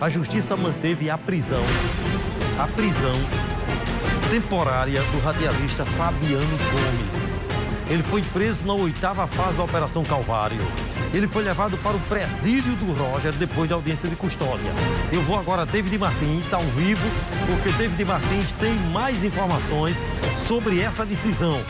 a justiça manteve a prisão temporária do radialista Fabiano Gomes. Ele foi preso na 8ª fase da Operação Calvário. Ele foi levado para o presídio do Roger depois da audiência de custódia. Eu vou agora a David Martins, ao vivo, porque David Martins tem mais informações sobre essa decisão.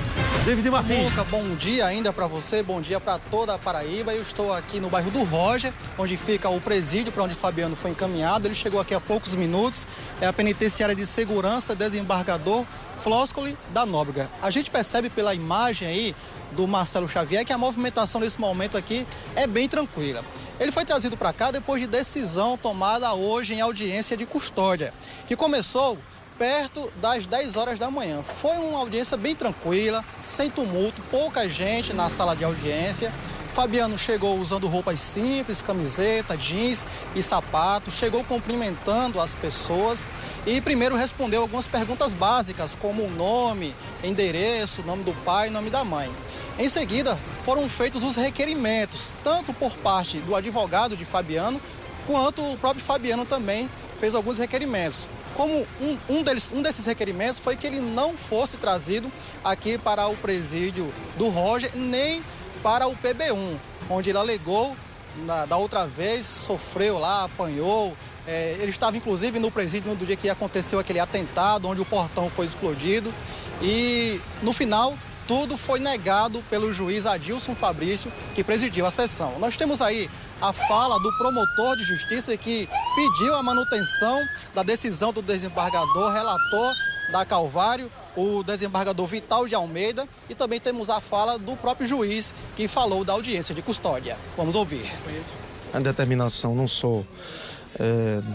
David Martins. Samuca, bom dia ainda para você, bom dia para toda a Paraíba. Eu estou aqui no bairro do Roger, onde fica o presídio para onde Fabiano foi encaminhado. Ele chegou aqui há poucos minutos. É a penitenciária de segurança, desembargador Flóscoli da Nóbrega. A gente percebe pela imagem aí do Marcelo Xavier que a movimentação nesse momento aqui é bem tranquila. Ele foi trazido para cá depois de decisão tomada hoje em audiência de custódia, que começou perto das 10 horas da manhã. Foi uma audiência bem tranquila, sem tumulto, pouca gente na sala de audiência. Fabiano chegou usando roupas simples, camiseta, jeans e sapato, chegou cumprimentando as pessoas e primeiro respondeu algumas perguntas básicas, como o nome, endereço, nome do pai e nome da mãe. Em seguida, foram feitos os requerimentos, tanto por parte do advogado de Fabiano, quanto o próprio Fabiano também fez alguns requerimentos. Como um desses requerimentos foi que ele não fosse trazido aqui para o presídio do Roger, nem para o PB1, onde ele alegou, da outra vez, sofreu lá, apanhou. Ele estava, inclusive, no presídio no dia que aconteceu aquele atentado, onde o portão foi explodido. E, no final, tudo foi negado pelo juiz Adilson Fabrício, que presidiu a sessão. Nós temos aí a fala do promotor de justiça que pediu a manutenção da decisão do desembargador, relator da Calvário, o desembargador Vital de Almeida, e também temos a fala do próprio juiz que falou da audiência de custódia. Vamos ouvir. A determinação não só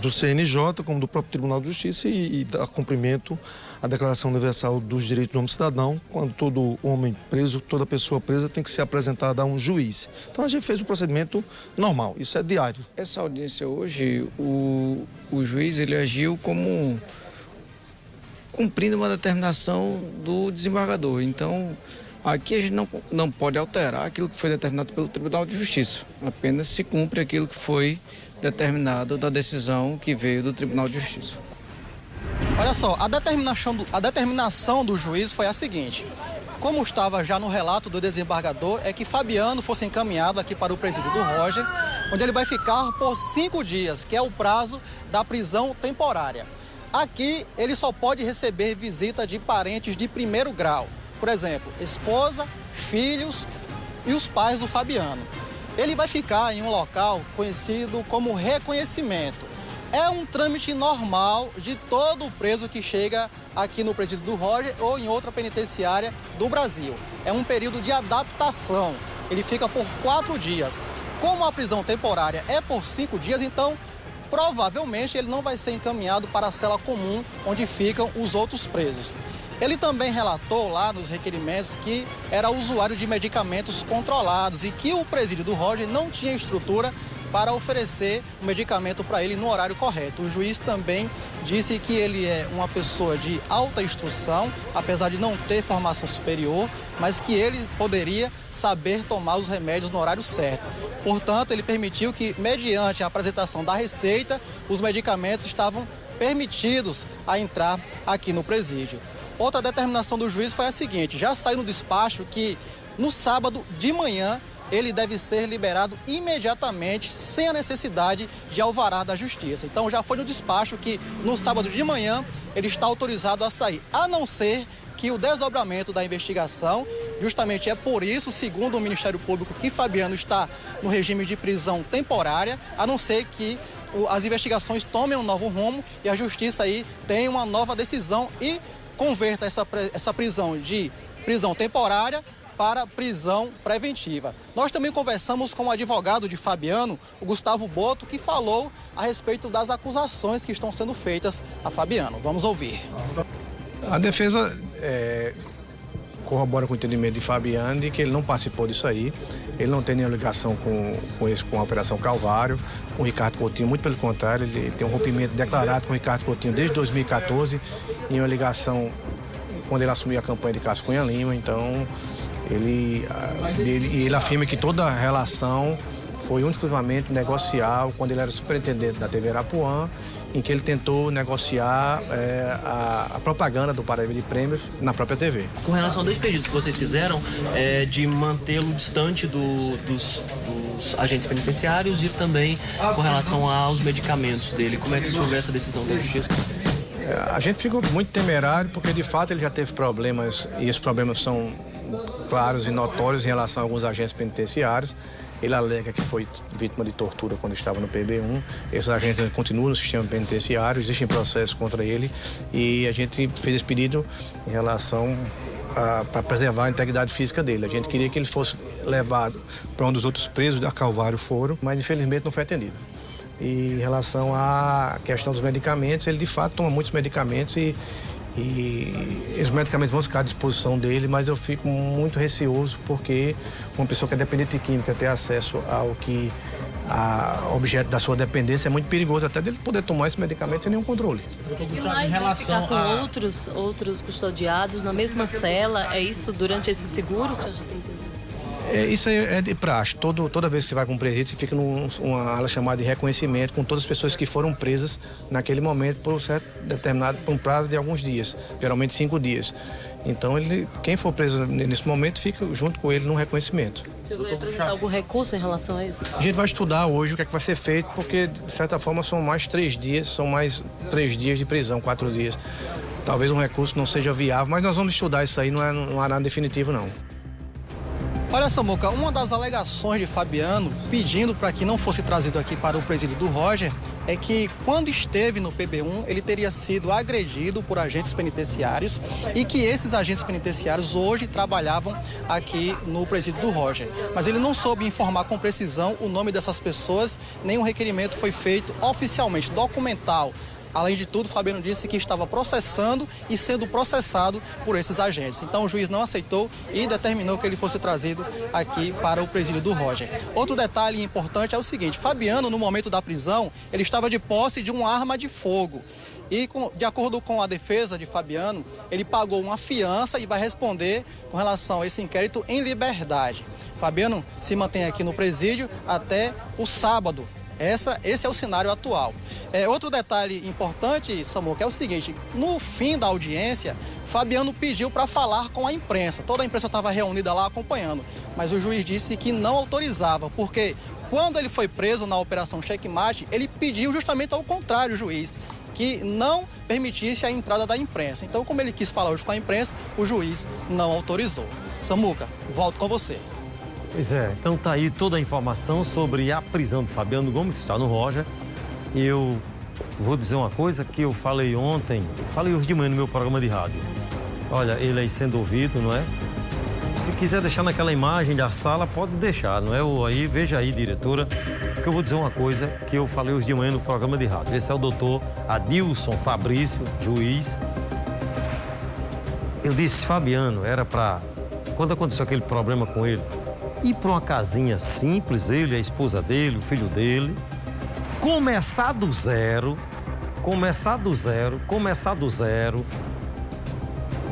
do CNJ, como do próprio Tribunal de Justiça e dá cumprimento à Declaração Universal dos Direitos do Homem e Cidadão, quando todo homem preso, toda pessoa presa tem que ser apresentada a um juiz. Então a gente fez o procedimento normal, isso é diário. Essa audiência hoje, o juiz ele agiu como cumprindo uma determinação do desembargador. Então, aqui a gente não pode alterar aquilo que foi determinado pelo Tribunal de Justiça. Apenas se cumpre aquilo que foi determinado da decisão que veio do Tribunal de Justiça. Olha só, a determinação do juiz foi a seguinte. Como estava já no relato do desembargador, é que Fabiano fosse encaminhado aqui para o presídio do Roger, onde ele vai ficar por 5 dias, que é o prazo da prisão temporária. Aqui, ele só pode receber visita de parentes de primeiro grau. Por exemplo, esposa, filhos e os pais do Fabiano. Ele vai ficar em um local conhecido como reconhecimento. É um trâmite normal de todo preso que chega aqui no presídio do Roger ou em outra penitenciária do Brasil. É um período de adaptação. Ele fica por 4 dias. Como a prisão temporária é por 5 dias, então provavelmente ele não vai ser encaminhado para a cela comum onde ficam os outros presos. Ele também relatou lá nos requerimentos que era usuário de medicamentos controlados e que o presídio do Roger não tinha estrutura para oferecer o medicamento para ele no horário correto. O juiz também disse que ele é uma pessoa de alta instrução, apesar de não ter formação superior, mas que ele poderia saber tomar os remédios no horário certo. Portanto, ele permitiu que, mediante a apresentação da receita, os medicamentos estavam permitidos a entrar aqui no presídio. Outra determinação do juiz foi a seguinte: já saiu no despacho que no sábado de manhã ele deve ser liberado imediatamente, sem a necessidade de alvará da justiça. Então já foi no despacho que no sábado de manhã ele está autorizado a sair, a não ser que o desdobramento da investigação, justamente é por isso, segundo o Ministério Público, que Fabiano está no regime de prisão temporária, a não ser que as investigações tomem um novo rumo e a justiça aí tenha uma nova decisão e converta essa prisão de prisão temporária para prisão preventiva. Nós também conversamos com o advogado de Fabiano, o Gustavo Boto, que falou a respeito das acusações que estão sendo feitas a Fabiano. Vamos ouvir. A defesa corrobora com o entendimento de Fabiano de que ele não participou disso aí, ele não tem nenhuma ligação com a Operação Calvário, com o Ricardo Coutinho, muito pelo contrário, ele tem um rompimento declarado com o Ricardo Coutinho desde 2014, em uma ligação quando ele assumiu a campanha de Cássio Cunha Lima. Então ele afirma que toda a relação foi exclusivamente negociar, quando ele era superintendente da TV Arapuã, em que ele tentou negociar a propaganda do Paraíba de Prêmios na própria TV. Com relação a 2 pedidos que vocês fizeram, de mantê-lo distante dos agentes penitenciários e também com relação aos medicamentos dele, como é que você vê essa decisão da Justiça? A gente ficou muito temerário porque, de fato, ele já teve problemas, e esses problemas são claros e notórios em relação a alguns agentes penitenciários. Ele alega que foi vítima de tortura quando estava no PB1. Esses agentes continuam no sistema penitenciário, existem processos contra ele e a gente fez esse pedido em relação para preservar a integridade física dele. A gente queria que ele fosse levado para onde os outros presos da Calvário foram, mas infelizmente não foi atendido. E em relação à questão dos medicamentos, ele de fato toma muitos medicamentos e os medicamentos vão ficar à disposição dele, mas eu fico muito receoso porque uma pessoa que é dependente de química ter acesso ao que objeto da sua dependência é muito perigoso, até dele poder tomar esse medicamento sem nenhum controle. Em relação ficar com outros custodiados na mesma cela, é isso durante esse seguro? O senhor já tem entendido? Isso é de praxe. Toda vez que você vai com um presídio, você fica numa ala chamada de reconhecimento com todas as pessoas que foram presas naquele momento por um prazo de alguns dias, geralmente 5 dias. Então, quem for preso nesse momento fica junto com ele no reconhecimento. O senhor vai apresentar algum recurso em relação a isso? A gente vai estudar hoje o que é que vai ser feito, porque, de certa forma, são mais 3 dias de prisão, 4 dias. Talvez um recurso não seja viável, mas nós vamos estudar isso aí, não há nada definitivo, não. Olha, Samuca, uma das alegações de Fabiano, pedindo para que não fosse trazido aqui para o presídio do Roger, é que quando esteve no PB1, ele teria sido agredido por agentes penitenciários e que esses agentes penitenciários hoje trabalhavam aqui no presídio do Roger. Mas ele não soube informar com precisão o nome dessas pessoas, nenhum requerimento foi feito oficialmente, documental. Além de tudo, Fabiano disse que estava processando e sendo processado por esses agentes. Então, o juiz não aceitou e determinou que ele fosse trazido aqui para o presídio do Roger. Outro detalhe importante é o seguinte: Fabiano, no momento da prisão, ele estava de posse de uma arma de fogo. E, de acordo com a defesa de Fabiano, ele pagou uma fiança e vai responder com relação a esse inquérito em liberdade. Fabiano se mantém aqui no presídio até o sábado. Esse é o cenário atual. Outro detalhe importante, Samuca, é o seguinte: no fim da audiência, Fabiano pediu para falar com a imprensa. Toda a imprensa estava reunida lá acompanhando, mas o juiz disse que não autorizava, porque quando ele foi preso na Operação Checkmate, ele pediu justamente ao contrário, o juiz, que não permitisse a entrada da imprensa. Então, como ele quis falar hoje com a imprensa, o juiz não autorizou. Samuca, volto com você. Pois é, então tá aí toda a informação sobre a prisão de Fabiano Gomes, que está no Roger. E eu vou dizer uma coisa que eu falei ontem, falei hoje de manhã no meu programa de rádio. Olha, ele aí sendo ouvido, não é? Se quiser deixar naquela imagem da sala, pode deixar, não é? Aí, veja aí, diretora, porque eu vou dizer uma coisa que eu falei hoje de manhã no programa de rádio. Esse é o doutor Adilson Fabrício, juiz. Eu disse, Fabiano, era para, quando aconteceu aquele problema com ele, ir para uma casinha simples, ele, a esposa dele, o filho dele, começar do zero,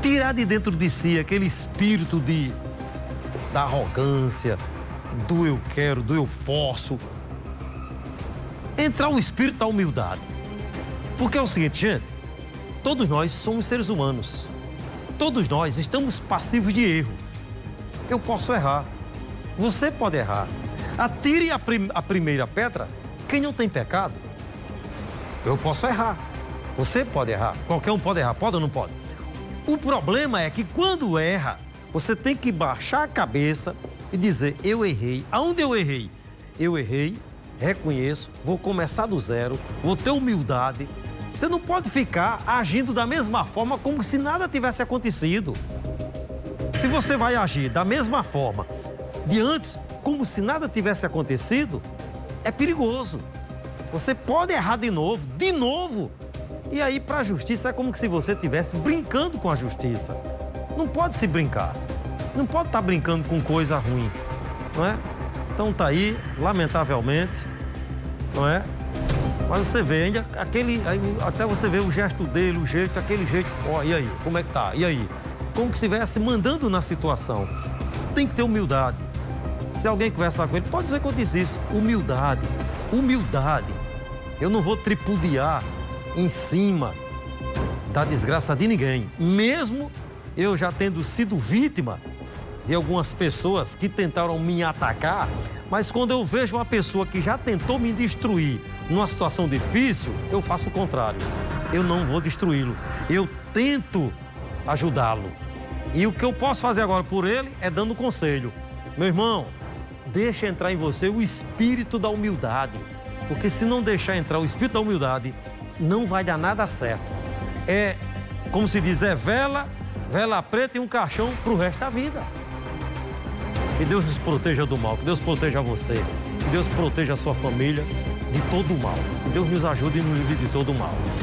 tirar de dentro de si aquele espírito da arrogância, do eu quero, do eu posso. Entrar o espírito da humildade. Porque é o seguinte, gente, todos nós somos seres humanos. Todos nós estamos passivos de erro. Eu posso errar. Você pode errar. Atire a primeira pedra quem não tem pecado. Eu posso errar. Você pode errar. Qualquer um pode errar. Pode ou não pode? O problema é que quando erra, você tem que baixar a cabeça e dizer, eu errei. Aonde eu errei? Eu errei, reconheço, vou começar do zero, vou ter humildade. Você não pode ficar agindo da mesma forma como se nada tivesse acontecido. Se você vai agir da mesma forma de antes, como se nada tivesse acontecido, é perigoso. Você pode errar de novo. E aí, para a justiça, é como se você estivesse brincando com a justiça. Não pode se brincar. Não pode estar brincando com coisa ruim, não é? Então tá aí, lamentavelmente, não é? Mas você vê, ainda até você vê o gesto dele, aquele jeito, ó, e aí, como é que tá? E aí? Como que se estivesse mandando na situação. Tem que ter humildade. Se alguém conversar com ele, pode dizer que eu disse isso. Humildade. Humildade. Eu não vou tripudiar em cima da desgraça de ninguém. Mesmo eu já tendo sido vítima de algumas pessoas que tentaram me atacar, mas quando eu vejo uma pessoa que já tentou me destruir numa situação difícil, eu faço o contrário. Eu não vou destruí-lo. Eu tento ajudá-lo. E o que eu posso fazer agora por ele é dando conselho. Meu irmão, deixa entrar em você o espírito da humildade. Porque se não deixar entrar o espírito da humildade, não vai dar nada certo. É, como se diz, é vela preta e um caixão pro resto da vida. Que Deus nos proteja do mal, que Deus proteja você, que Deus proteja a sua família de todo o mal. Que Deus nos ajude e nos livre de todo o mal.